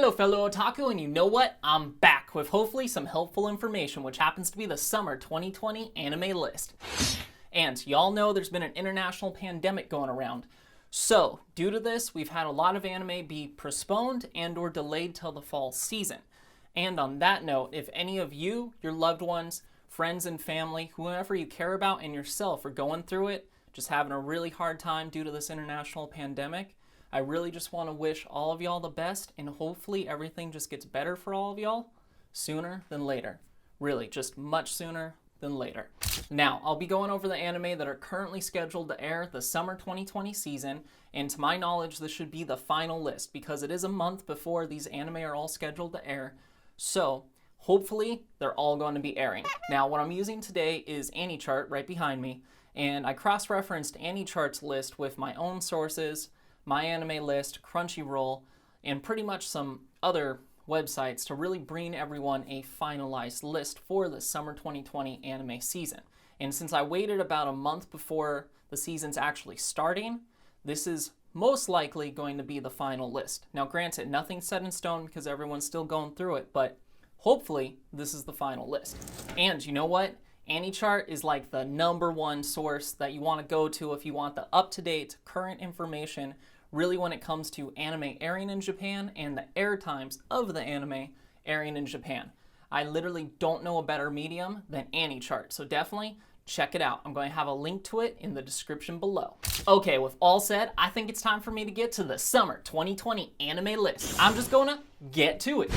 Hello fellow otaku, and you know what? I'm back with hopefully some helpful information, which happens to be the summer 2020 anime list. And y'all know there's been an international pandemic going around. So, due to this, we've had a lot of anime be postponed and or delayed till the fall season. And on that note, if any of you, your loved ones, friends and family, whoever you care about and yourself are going through it, just having a really hard time due to this international pandemic, I really just want to wish all of y'all the best, and hopefully everything just gets better for all of y'all sooner than later. Really, just much sooner than later. Now, I'll be going over the anime that are currently scheduled to air the summer 2020 season, and to my knowledge, this should be the final list because it is a month before these anime are all scheduled to air. So, hopefully, they're all going to be airing. Now, what I'm using today is AniChart right behind me, and I cross-referenced AniChart's list with my own sources, My Anime List, Crunchyroll, and pretty much some other websites to really bring everyone a finalized list for the summer 2020 anime season. And since I waited about a month before the season's actually starting, this is most likely going to be the final list. Now granted, nothing's set in stone because everyone's still going through it, but hopefully this is the final list. And you know what? AniChart is like the #1 source that you want to go to if you want the up-to-date current information really when it comes to anime airing in Japan and the air times of the anime airing in Japan. I literally don't know a better medium than AniChart, so definitely check it out. I'm going to have a link to it in the description below. Okay, with all said, I think it's time for me to get to the summer 2020 anime list. I'm just going to get to it.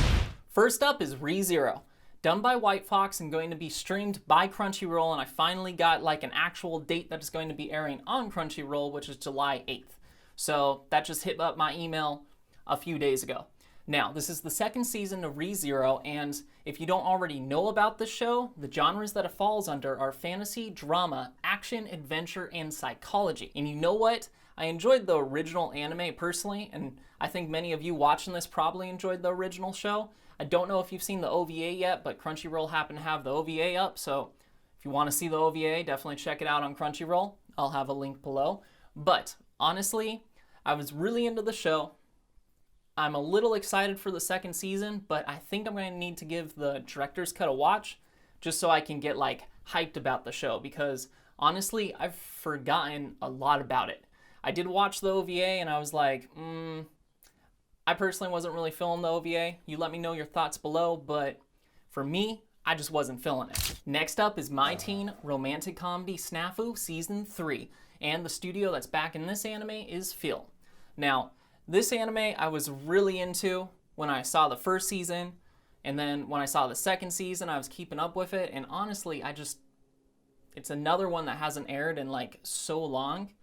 First up is Re:Zero. Done by White Fox and going to be streamed by Crunchyroll, and I finally got like an actual date that is going to be airing on Crunchyroll, which is July 8th. So that just hit up my email a few days ago. Now, this is the second season of Re:Zero, and if you don't already know about the show, the genres that it falls under are fantasy, drama, action, adventure, and psychology. And you know what? I enjoyed the original anime personally, and I think many of you watching this probably enjoyed the original show. I don't know if you've seen the OVA yet, but Crunchyroll happened to have the OVA up, so if you want to see the OVA, definitely check it out on Crunchyroll. I'll have a link below. But honestly, I was really into the show. I'm a little excited for the second season, but I think I'm going to need to give the director's cut a watch just so I can get like hyped about the show, because honestly, I've forgotten a lot about it. I did watch the OVA and I was like, I personally wasn't really feeling the OVA. You let me know your thoughts below, but for me, I just wasn't feeling it. Next up is My Teen Romantic Comedy Snafu Season 3, and the studio that's back in this anime is Phil. Now, this anime I was really into when I saw the first season, and then when I saw the second season, I was keeping up with it, and honestly, it's another one that hasn't aired in like so long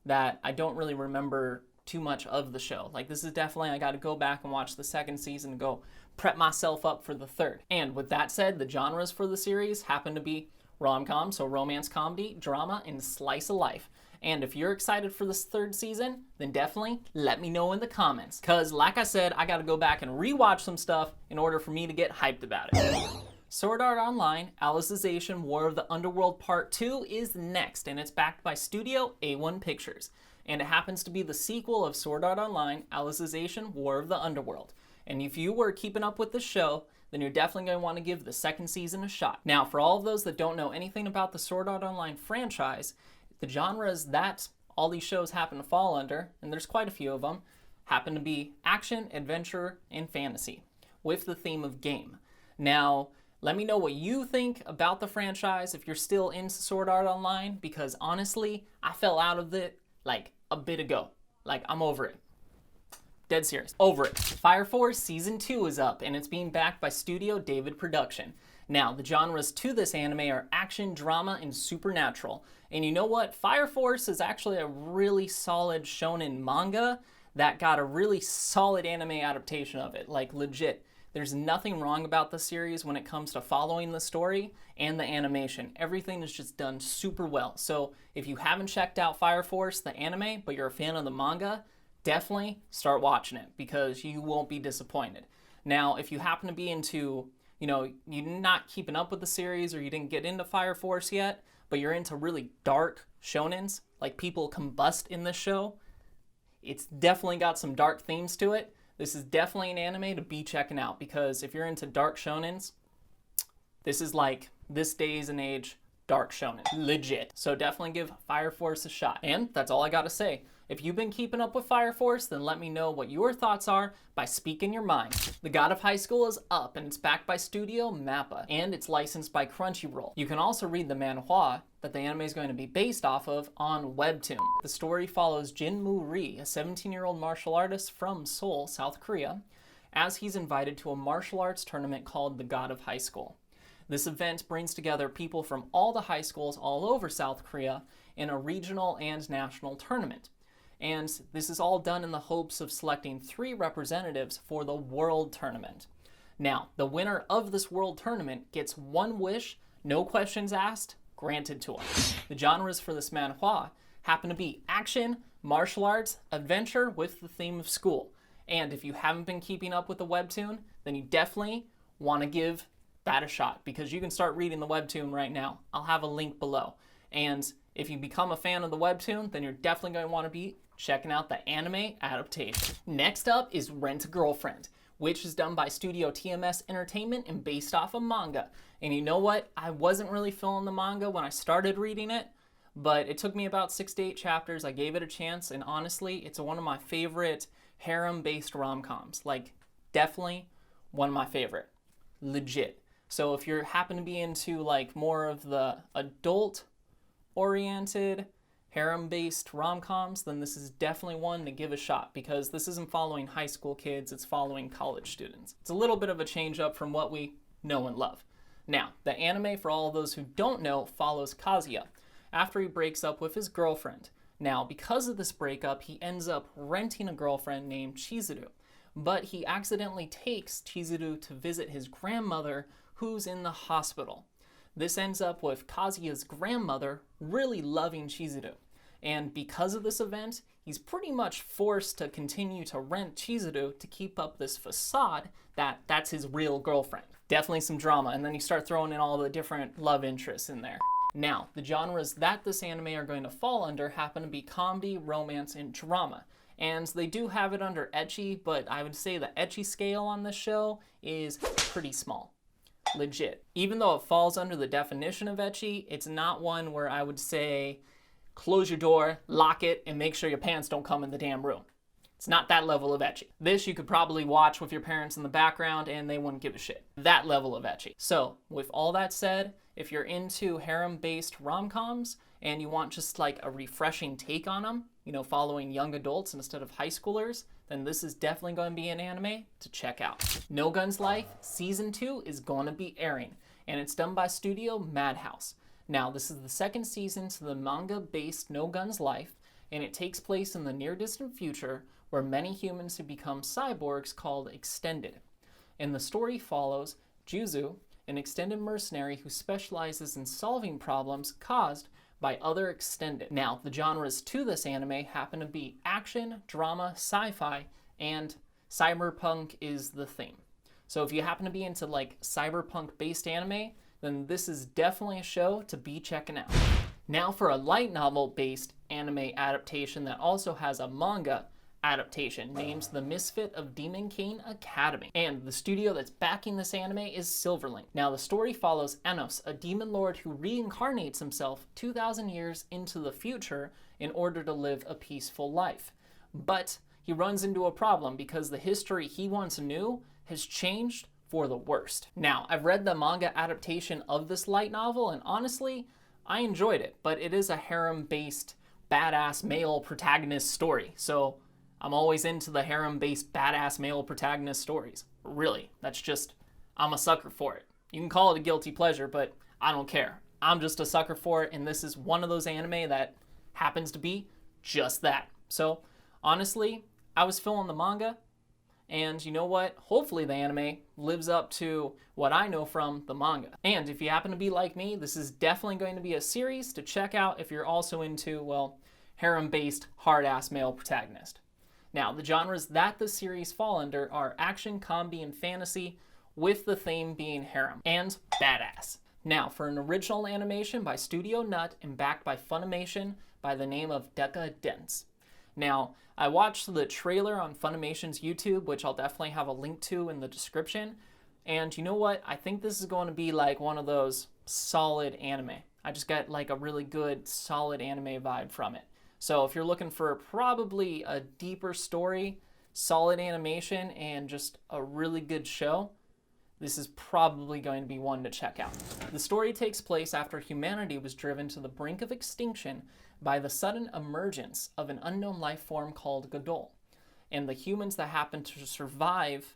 that I don't really remember too much of the show. Like, this is definitely, I gotta go back and watch the second season and go prep myself up for the third. And with that said, the genres for the series happen to be rom-com, so romance comedy, drama, and slice of life. And if you're excited for this third season, then definitely let me know in the comments. Cause like I said, I gotta go back and rewatch some stuff in order for me to get hyped about it. Sword Art Online, Alicization, War of the Underworld Part 2 is next, and it's backed by Studio A1 Pictures. And it happens to be the sequel of Sword Art Online, Alicization, War of the Underworld. And if you were keeping up with the show, then you're definitely going to want to give the second season a shot. Now, for all of those that don't know anything about the Sword Art Online franchise, the genres that all these shows happen to fall under, and there's quite a few of them, happen to be action, adventure, and fantasy, with the theme of game. Now, let me know what you think about the franchise if you're still into Sword Art Online, because honestly, I fell out of it like a bit ago. Like, I'm over it. Dead serious. Over it. FireForce Season 2 is up, and it's being backed by Studio David Production. Now, the genres to this anime are action, drama, and supernatural. And you know what? FireForce is actually a really solid shonen manga that got a really solid anime adaptation of it. Like, legit. There's nothing wrong about the series when it comes to following the story and the animation. Everything is just done super well. So if you haven't checked out FireForce, the anime, but you're a fan of the manga, definitely start watching it because you won't be disappointed. Now, if you happen to be into, you're not keeping up with the series or you didn't get into FireForce yet, but you're into really dark shonens, like people combust in this show, it's definitely got some dark themes to it, this is definitely an anime to be checking out, because if you're into dark shonens, this is like this days and age dark shonen. Legit. So definitely give FireForce a shot. And that's all I gotta say. If you've been keeping up with FireForce, then let me know what your thoughts are by speaking your mind. The God of High School is up, and it's backed by Studio MAPPA, and it's licensed by Crunchyroll. You can also read the manhwa that the anime is going to be based off of on Webtoon. The story follows Jinmu Ri, a 17-year-old martial artist from Seoul, South Korea, as he's invited to a martial arts tournament called the God of High School. This event brings together people from all the high schools all over South Korea in a regional and national tournament. And this is all done in the hopes of selecting 3 representatives for the World Tournament. Now, the winner of this World Tournament gets one wish, no questions asked, granted to him. The genres for this manhwa happen to be action, martial arts, adventure with the theme of school. And if you haven't been keeping up with the webtoon, then you definitely want to give that a shot, because you can start reading the webtoon right now. I'll have a link below. And if you become a fan of the webtoon, then you're definitely going to want to be checking out the anime adaptation. Next up is Rent a Girlfriend, which is done by Studio TMS Entertainment and based off a manga. And you know what? I wasn't really feeling the manga when I started reading it, but it took me about 6 to 8 chapters. I gave it a chance, and honestly, it's one of my favorite harem-based rom-coms. Like, definitely one of my favorite. Legit. So if you happen to be into like more of the adult-oriented harem-based rom-coms, then this is definitely one to give a shot, because this isn't following high school kids, it's following college students. It's a little bit of a change up from what we know and love. Now, the anime, for all of those who don't know, follows Kazuya after he breaks up with his girlfriend. Now, because of this breakup, he ends up renting a girlfriend named Chizuru, but he accidentally takes Chizuru to visit his grandmother, who's in the hospital. This ends up with Kazuya's grandmother really loving Chizuru. And because of this event, he's pretty much forced to continue to rent Chizuru to keep up this facade that that's his real girlfriend. Definitely some drama, and then you start throwing in all the different love interests in there. Now, the genres that this anime are going to fall under happen to be comedy, romance, and drama. And they do have it under ecchi, but I would say the ecchi scale on this show is pretty small. Legit. Even though it falls under the definition of ecchi, it's not one where I would say close your door, lock it, and make sure your pants don't come in the damn room. It's not that level of ecchi. This you could probably watch with your parents in the background and they wouldn't give a shit. That level of ecchi. So, with all that said, if you're into harem-based rom-coms and you want just like a refreshing take on them, you know, following young adults instead of high schoolers, then this is definitely going to be an anime to check out. No Guns Life Season 2 is going to be airing, and it's done by Studio MADHOUSE. Now, this is the 2nd season to the manga-based No Guns Life, and it takes place in the near-distant future where many humans have become cyborgs called Extended. And the story follows Juzu, an extended mercenary who specializes in solving problems caused by other Extended. Now, the genres to this anime happen to be action, drama, sci-fi, and cyberpunk is the theme. So if you happen to be into like cyberpunk-based anime, then this is definitely a show to be checking out. Now for a light novel-based anime adaptation that also has a manga adaptation named The Misfit of Demon King Academy. And the studio that's backing this anime is Silverlink. Now the story follows Enos, a demon lord who reincarnates himself 2,000 years into the future in order to live a peaceful life. But he runs into a problem because the history he once knew has changed for the worst. Now, I've read the manga adaptation of this light novel, and honestly, I enjoyed it, but it is a harem-based badass male protagonist story, so I'm always into the harem-based badass male protagonist stories. Really, that's just, I'm a sucker for it. You can call it a guilty pleasure, but I don't care. I'm just a sucker for it, and this is one of those anime that happens to be just that. So, honestly, I was feeling the manga, and you know what? Hopefully the anime lives up to what I know from the manga. And if you happen to be like me, this is definitely going to be a series to check out if you're also into, well, harem-based hard-ass male protagonist. Now, the genres that the series fall under are action, comedy, and fantasy, with the theme being harem and badass. Now, for an original animation by Studio Nut and backed by Funimation by the name of Deca-dence. Now, I watched the trailer on Funimation's YouTube, which I'll definitely have a link to in the description. And you know what? I think this is going to be like one of those solid anime. I just got like a really good, solid anime vibe from it. So if you're looking for probably a deeper story, solid animation, and just a really good show, this is probably going to be one to check out. The story takes place after humanity was driven to the brink of extinction by the sudden emergence of an unknown life form called Godol. And the humans that happen to survive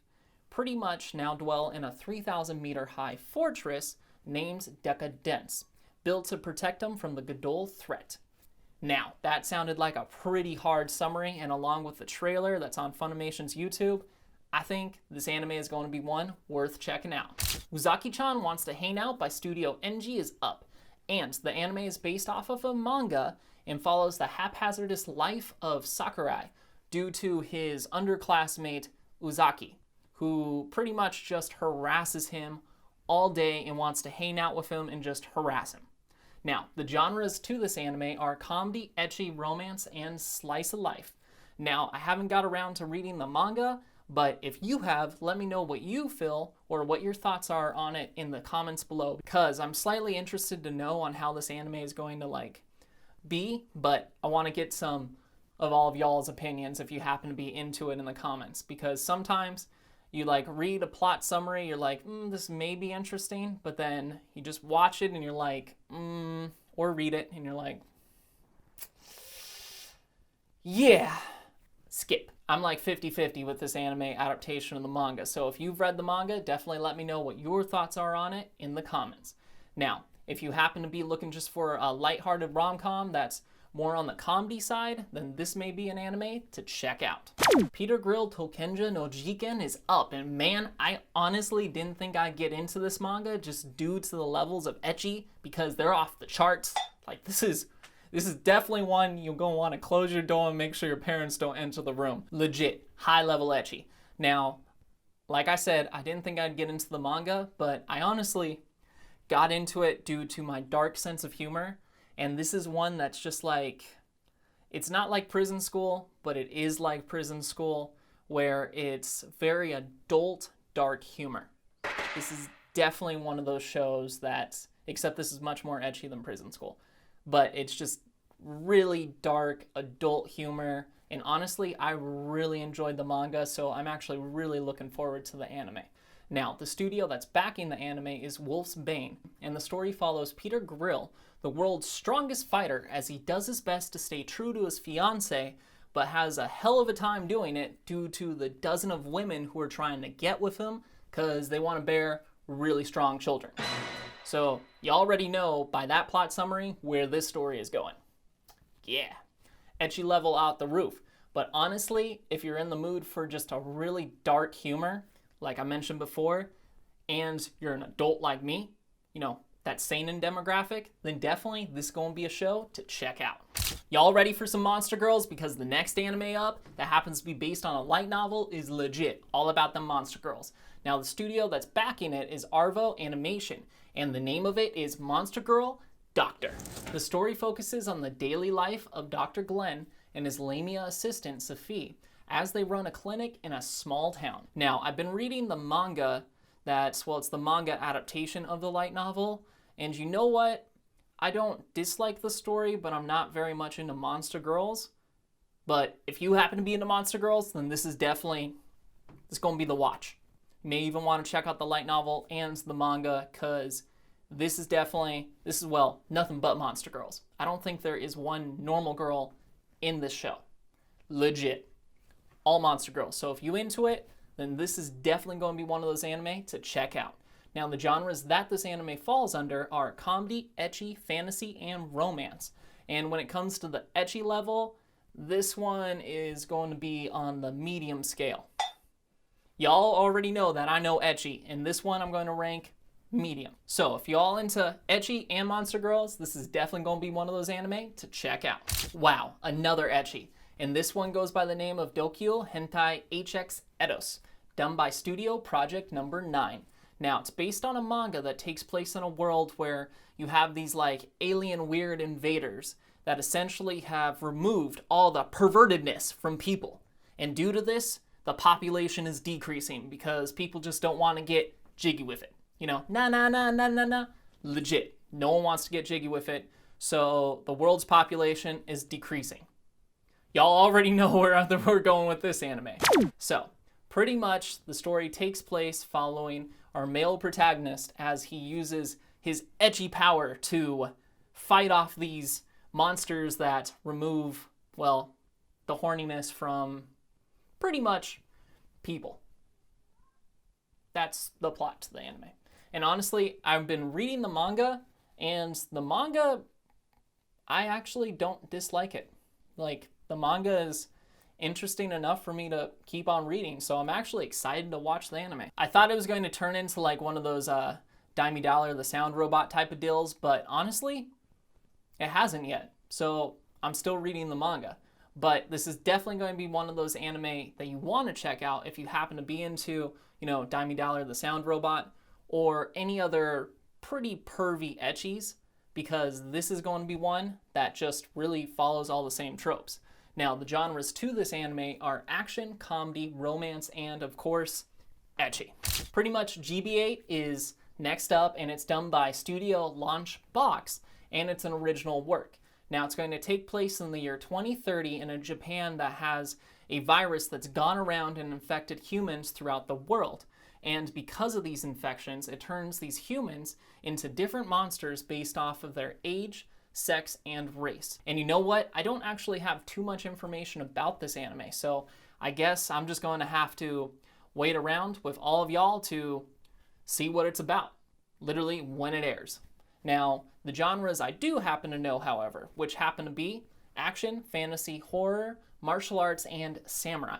pretty much now dwell in a 3,000 meter high fortress named Deca-dence, built to protect them from the Godol threat. Now, that sounded like a pretty hard summary, and along with the trailer that's on Funimation's YouTube, I think this anime is going to be one worth checking out. Uzaki-chan Wants to Hang Out by Studio NG is up, and the anime is based off of a manga and follows the haphazardous life of Sakurai due to his underclassmate Uzaki, who pretty much just harasses him all day and wants to hang out with him and just harass him. Now, the genres to this anime are comedy, ecchi, romance, and slice of life. Now, I haven't got around to reading the manga, but if you have, let me know what you feel or what your thoughts are on it in the comments below, because I'm slightly interested to know on how this anime is going to be, but I want to get some of all of y'all's opinions if you happen to be into it in the comments, because sometimes you read a plot summary, you're like, this may be interesting, but then you just watch it and you're like, or read it and you're like, yeah, skip. I'm like 50-50 with this anime adaptation of the manga, so if you've read the manga, definitely let me know what your thoughts are on it in the comments. Now, if you happen to be looking just for a lighthearted rom-com that's more on the comedy side, then this may be an anime to check out. Peter Grill Tokenja no Jiken is up, and man, I honestly didn't think I'd get into this manga just due to the levels of ecchi, because they're off the charts. This is definitely one you're going to want to close your door and make sure your parents don't enter the room. Legit, high level ecchi. Now, like I said, I didn't think I'd get into the manga, but I honestly got into it due to my dark sense of humor. And this is one that's just it's not like Prison School, but it is like Prison School, where it's very adult, dark humor. This is definitely one of those shows that, except this is much more ecchi than Prison School, but it's just really dark, adult humor. And honestly, I really enjoyed the manga, so I'm actually really looking forward to the anime. Now, the studio that's backing the anime is Wolf's Bane, and the story follows Peter Grill, the world's strongest fighter, as he does his best to stay true to his fiancée, but has a hell of a time doing it due to the dozen of women who are trying to get with him because they want to bear really strong children. So, you already know by that plot summary where this story is going. Yeah, ecchi level out the roof. But honestly, if you're in the mood for just a really dark humor, like I mentioned before, and you're an adult like me, that seinen demographic, then definitely this is going to be a show to check out. Y'all ready for some Monster Girls? Because the next anime up that happens to be based on a light novel is legit all about them Monster Girls. Now, the studio that's backing it is Arvo Animation, and the name of it is Monster Girl Doctor. The story focuses on the daily life of Dr. Glenn and his Lamia assistant, Sophie, as they run a clinic in a small town. Now, I've been reading the manga it's the manga adaptation of the light novel, and you know what? I don't dislike the story, but I'm not very much into Monster Girls. But if you happen to be into Monster Girls, then this is going to be the watch. You may even want to check out the light novel and the manga, because this is nothing but Monster Girls. I don't think there is one normal girl in this show. Legit. All Monster Girls. So if you're into it, then this is definitely going to be one of those anime to check out. Now, the genres that this anime falls under are comedy, ecchi, fantasy, and romance. And when it comes to the ecchi level, this one is going to be on the medium scale. Y'all already know that I know ecchi, and this one I'm going to rank medium. So if y'all into ecchi and Monster Girls, this is definitely going to be one of those anime to check out. Wow, another ecchi. And this one goes by the name of Dokyuu Hentai HxEros, done by Studio Project Number 9. Now, it's based on a manga that takes place in a world where you have these alien weird invaders that essentially have removed all the pervertedness from people. And due to this, the population is decreasing because people just don't want to get jiggy with it. You know, nah. Legit. No one wants to get jiggy with it. So the world's population is decreasing. Y'all already know where we're going with this anime. So pretty much the story takes place following our male protagonist as he uses his ecchi power to fight off these monsters that remove, well, the horniness from pretty much people. That's the plot to the anime. And honestly, I've been reading the manga, and the manga, I actually don't dislike it. Like, the manga is interesting enough for me to keep on reading, so I'm actually excited to watch the anime. I thought it was going to turn into like one of those Dime Dollar, the sound robot type of deals, but honestly, it hasn't yet. So I'm still reading the manga. But this is definitely going to be one of those anime that you want to check out if you happen to be into, you know, Dime Dollar, the sound robot, or any other pretty pervy ecchis, because this is going to be one that just really follows all the same tropes. Now, the genres to this anime are action, comedy, romance, and of course, ecchi. Pretty much GB8 is next up, and it's done by Studio Launch Box, and it's an original work. Now, it's going to take place in the year 2030 in a Japan that has a virus that's gone around and infected humans throughout the world. And because of these infections, it turns these humans into different monsters based off of their age, sex, and race. And you know what? I don't actually have too much information about this anime, so I guess I'm just going to have to wait around with all of y'all to see what it's about, literally when it airs. Now, the genres I do happen to know, however, which happen to be action, fantasy, horror, martial arts, and samurai.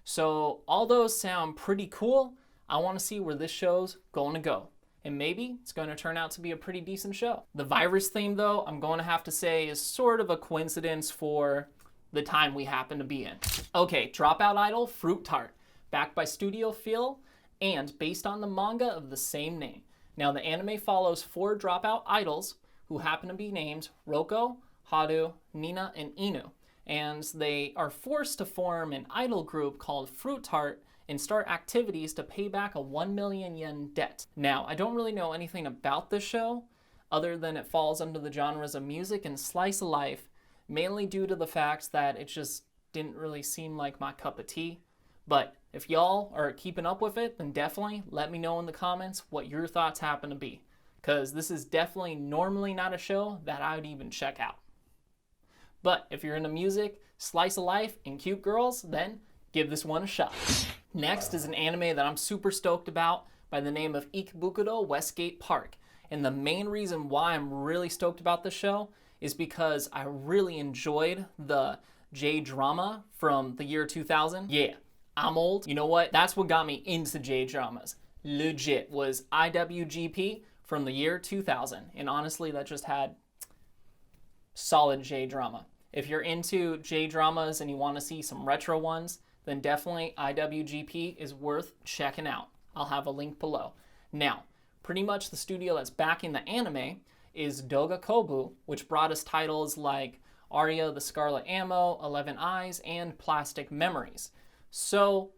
So all those sound pretty cool. I want to see where this show's going to go. And maybe it's going to turn out to be a pretty decent show. The virus theme, though, I'm going to have to say is sort of a coincidence for the time we happen to be in. Okay, Dropout Idol Fruit Tart, backed by Studio Phil, and based on the manga of the same name. Now, the anime follows 4 dropout idols who happen to be named Roko, Haru, Nina, and Inu. And they are forced to form an idol group called Fruit Tart and start activities to pay back a 1 million yen debt. Now, I don't really know anything about this show, other than it falls under the genres of music and slice of life, mainly due to the fact that it just didn't really seem like my cup of tea. But if y'all are keeping up with it, then definitely let me know in the comments what your thoughts happen to be, because this is definitely normally not a show that I would even check out. But if you're into music, slice of life, and cute girls, then give this one a shot. Next is an anime that I'm super stoked about by the name of Ikebukuro Westgate Park. And the main reason why I'm really stoked about this show is because I really enjoyed the J-drama from the year 2000. Yeah, I'm old. You know what? That's what got me into J-dramas. Legit was IWGP from the year 2000. And honestly, that just had solid J-drama. If you're into J-dramas and you want to see some retro ones, then definitely IWGP is worth checking out. I'll have a link below. Now, pretty much the studio that's backing the anime is Doga Kobu, which brought us titles like Aria the Scarlet Ammo, 11 Eyes, and Plastic Memories. So,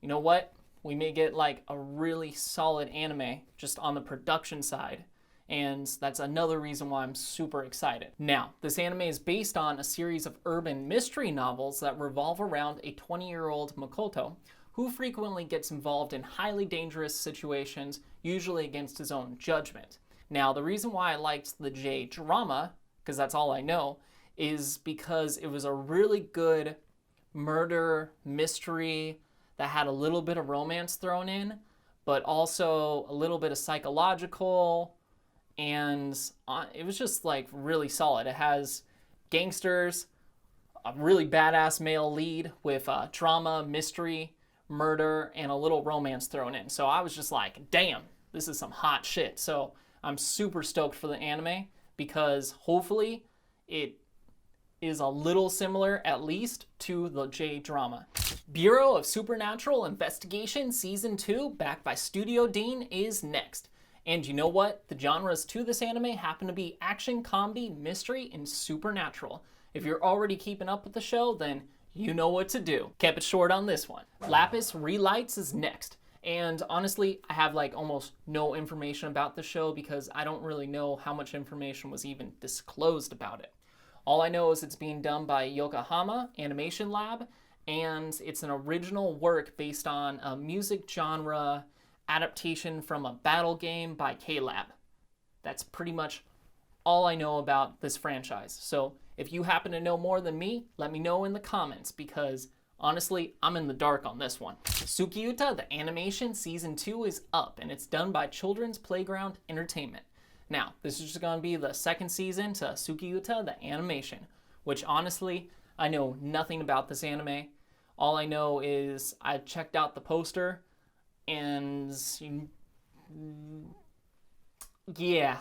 you know what? We may get like a really solid anime just on the production side. And that's another reason why I'm super excited. Now, this anime is based on a series of urban mystery novels that revolve around a 20-year-old Makoto who frequently gets involved in highly dangerous situations, usually against his own judgment. Now, the reason why I liked the J-drama, because that's all I know, is because it was a really good murder mystery that had a little bit of romance thrown in, but also a little bit of psychological, and it was just like really solid. It has gangsters, a really badass male lead with drama, mystery, murder, and a little romance thrown in. So I was just like, damn, this is some hot shit. So I'm super stoked for the anime because hopefully it is a little similar, at least, to the J-drama. Bureau of Supernatural Investigation Season 2, backed by Studio Dean, is next. And you know what? The genres to this anime happen to be action, comedy, mystery, and supernatural. If you're already keeping up with the show, then you know what to do. Kept it short on this one. Lapis Relights is next. And honestly, I have like almost no information about the show because I don't really know how much information was even disclosed about it. All I know is it's being done by Yokohama Animation Lab, and it's an original work based on a music genre adaptation from a battle game by K-Lab. That's pretty much all I know about this franchise. So if you happen to know more than me, let me know in the comments because honestly, I'm in the dark on this one. Tsukiyuta, the animation, season 2 is up and it's done by Children's Playground Entertainment. Now, this is just going to be the second season to Tsukiyuta, the animation, which honestly, I know nothing about this anime. All I know is I checked out the poster and yeah,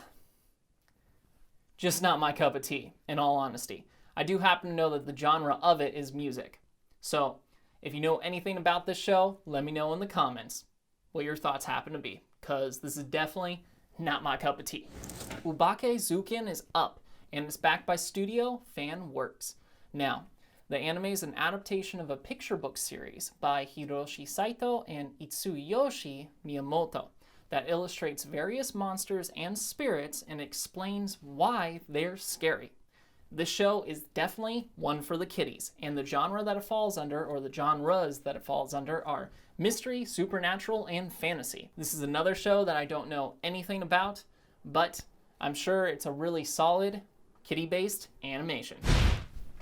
just not my cup of tea, in all honesty. I do happen to know that the genre of it is music. So, if you know anything about this show, let me know in the comments what your thoughts happen to be, because this is definitely not my cup of tea. Ubake Zuken is up, and it's backed by Studio Fan Works. Now, the anime is an adaptation of a picture book series by Hiroshi Saito and Itsuyoshi Miyamoto that illustrates various monsters and spirits and explains why they're scary. This show is definitely one for the kiddies, and the genre that it falls under, or the genres that it falls under, are mystery, supernatural, and fantasy. This is another show that I don't know anything about, but I'm sure it's a really solid kiddie-based animation.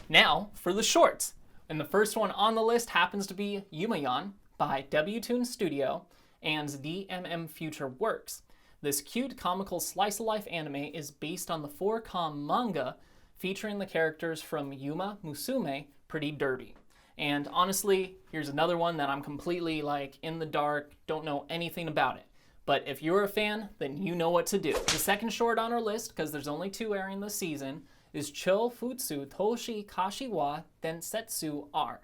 Now for the shorts, and the first one on the list happens to be Yumayan by Wtoon Studio and DMM Future Works. This cute comical slice-of-life anime is based on the 4-com manga featuring the characters from Yuma Musume Pretty Derby. And honestly, here's another one that I'm completely like in the dark, don't know anything about it. But if you're a fan, then you know what to do. The second short on our list, because there's only 2 airing this season, is Chou Futsu Toshi Kashiwa Densetsu R.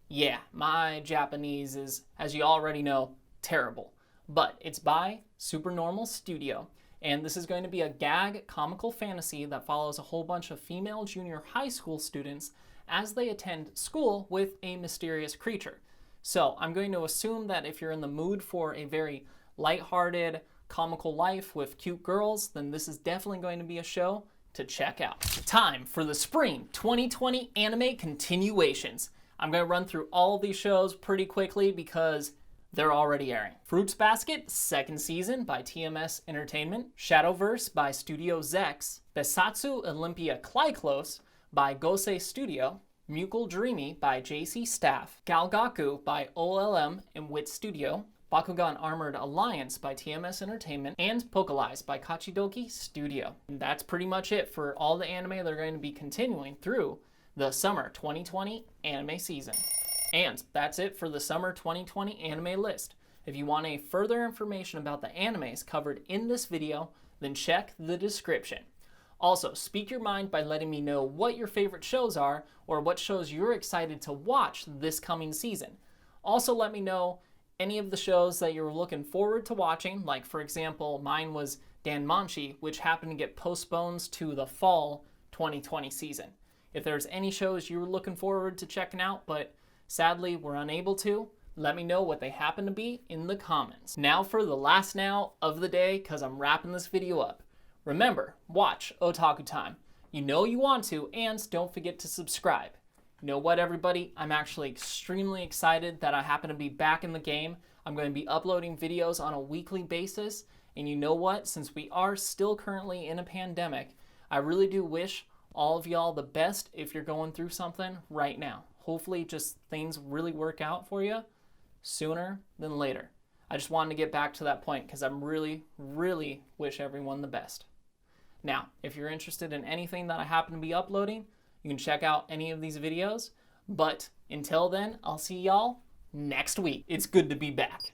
Yeah, my Japanese is, as you already know, terrible. But it's by Supernormal Studio. And this is going to be a gag comical fantasy that follows a whole bunch of female junior high school students as they attend school with a mysterious creature. So I'm going to assume that if you're in the mood for a very lighthearted, comical life with cute girls, then this is definitely going to be a show to check out. Time for the Spring 2020 anime continuations. I'm going to run through all of these shows pretty quickly because they're already airing. Fruits Basket, second season by TMS Entertainment. Shadowverse by Studio Zex. Besatsu Olympia Clyclose by Gosei Studio. Mukul Dreamy by JC Staff. Galgaku by OLM and Wit Studio. Bakugan Armored Alliance by TMS Entertainment, and Pokelize by Kachidoki Studio. And that's pretty much it for all the anime that are going to be continuing through the summer 2020 anime season. And that's it for the summer 2020 anime list. If you want any further information about the animes covered in this video, then check the description. Also, speak your mind by letting me know what your favorite shows are or what shows you're excited to watch this coming season. Also, let me know any of the shows that you're looking forward to watching, like for example, mine was Danmachi, which happened to get postponed to the fall 2020 season. If there's any shows you were looking forward to checking out, but sadly we're unable to, let me know what they happen to be in the comments. Now for the last now of the day, because I'm wrapping this video up. Remember, watch Otaku Time. You know you want to, and don't forget to subscribe. You know what, everybody? I'm actually extremely excited that I happen to be back in the game. I'm going to be uploading videos on a weekly basis. And you know what? Since we are still currently in a pandemic, I really do wish all of y'all the best if you're going through something right now. Hopefully just things really work out for you sooner than later. I just wanted to get back to that point because I'm really wish everyone the best. Now, if you're interested in anything that I happen to be uploading, you can check out any of these videos, but until then, I'll see y'all next week. It's good to be back.